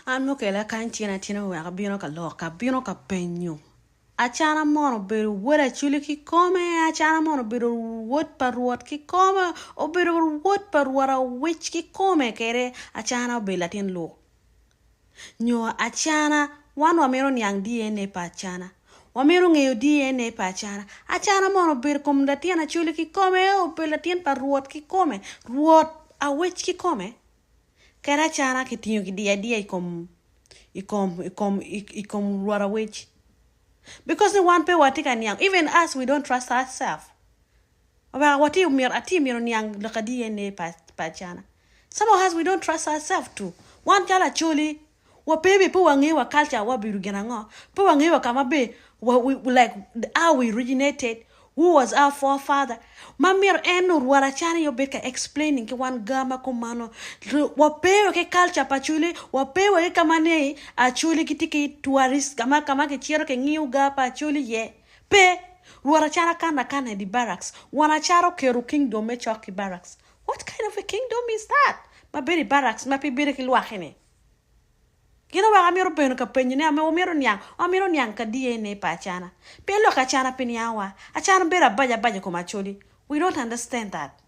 Ano kela kanchina tina wa kabino ka lo kabino ka penyo. Achana mono beru wora chuli Kikome, achana mono beru wot par Rwot Kikome, o beru wot par wara witch Kikome kere achana be latin lo. Nyo achana wan wamero nyang DNA pa achana. Wamero ngeyo DNA pa achana. Achana mono beru komdatien chuli Kikome o be latin par Rwot Kikome. Rwot a witch Kikome. Kera achana kitinyo dia ikom wara witch. Because the one pay watika nyang. Even us, we don't trust ourselves. What you mir ati mir nyang loka DNA pa chana. Some of us we don't trust ourselves too. One kala Acholi, wa baby pu wangi wa culture wa birugena ngo. Pu wangi wa kama be we like how we originated. Who was our forefather? Mamir eno wara chana yo beka explaining ke one gama komano. Wa pewe ke culture pa Acholi, wa pewe ke kamane Acholi kitiki tourist kama ke chiro ke ngiuga pa Acholi ye. Pe wara chana kana di barracks. Wana charo keru kingdom me choki barracks. What kind of a kingdom is that? Ma beri barracks, ma pi beri kilwahene. Gino wa amiro peno ka penyo ne amiro nyang ka DNA pa Achana. Pe lo ka Achana peniawa. Achana bera baja kuma Acholi. We don't understand that.